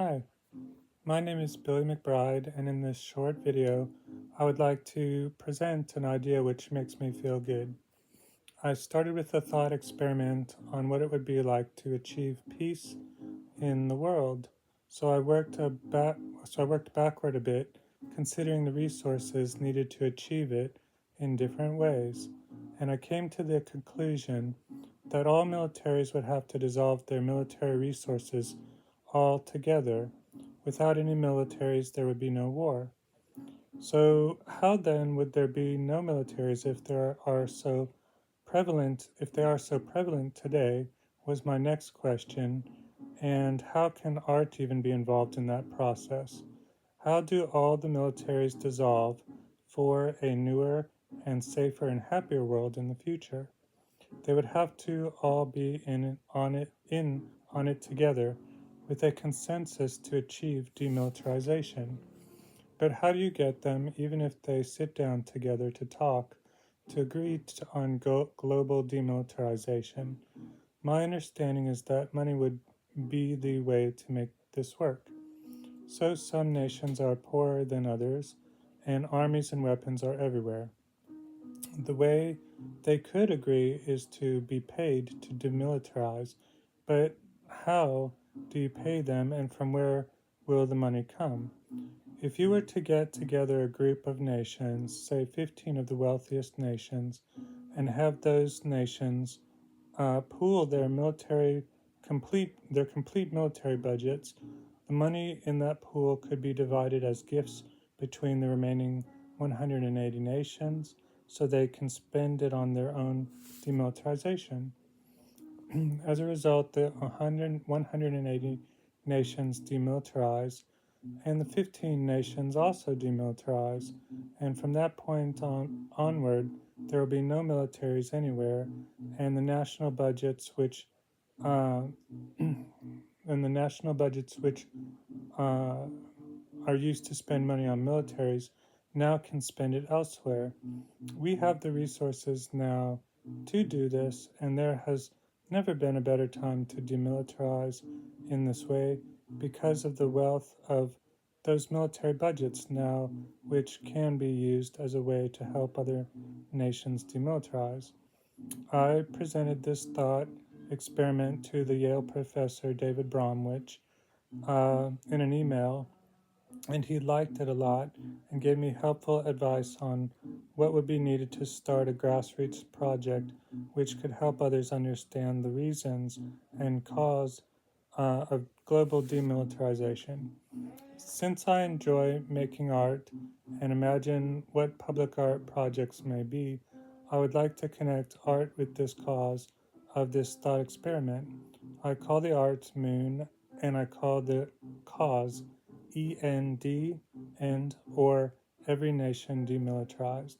Hi, my name is Billy McBride, and in this short video, I would like to present an idea which makes me feel good. I started with a thought experiment on what it would be like to achieve peace in the world. So I worked backward a bit, considering the resources needed to achieve it in different ways. And I came to the conclusion that all militaries would have to dissolve their military resources altogether. Without any militaries, there would be no war. So how then would there be no militaries if they are so prevalent today, was my next question. And how can art even be involved in that process? How do all the militaries dissolve for a newer and safer and happier world in the future? They would have to all be on it together with a consensus to achieve demilitarization. But how do you get them, even if they sit down together to talk, to agree on global demilitarization? My understanding is that money would be the way to make this work. So some nations are poorer than others, and armies and weapons are everywhere. The way they could agree is to be paid to demilitarize, but how do you pay them, and from where will the money come? If you were to get together a group of nations, say 15 of the wealthiest nations, and have those nations pool their complete military budgets, the money in that pool could be divided as gifts between the remaining 180 nations, so they can spend it on their own demilitarization. As a result, the 180 nations demilitarize, and the 15 nations also demilitarize, and from that point onward, there will be no militaries anywhere, and the national budgets which uh, uh, are used to spend money on militaries now can spend it elsewhere. We have the resources now to do this, and there has never been a better time to demilitarize in this way because of the wealth of those military budgets now, which can be used as a way to help other nations demilitarize. I presented this thought experiment to the Yale professor David Bromwich in an email, and he liked it a lot and gave me helpful advice on what would be needed to start a grassroots project which could help others understand the reasons and cause of global demilitarization. Since I enjoy making art and imagine what public art projects may be, I would like to connect art with this cause of this thought experiment. I call the art Moon, and I call the cause END, and or Every Nation Demilitarized.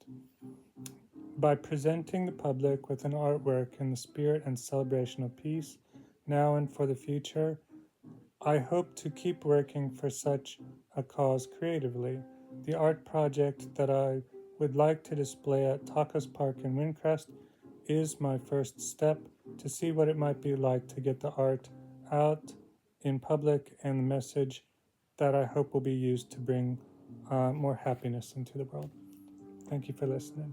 By presenting the public with an artwork in the spirit and celebration of peace, now and for the future, I hope to keep working for such a cause creatively. The art project that I would like to display at Tacos Park in Windcrest is my first step to see what it might be like to get the art out in public and the message that I hope will be used to bring more happiness into the world. Thank you for listening.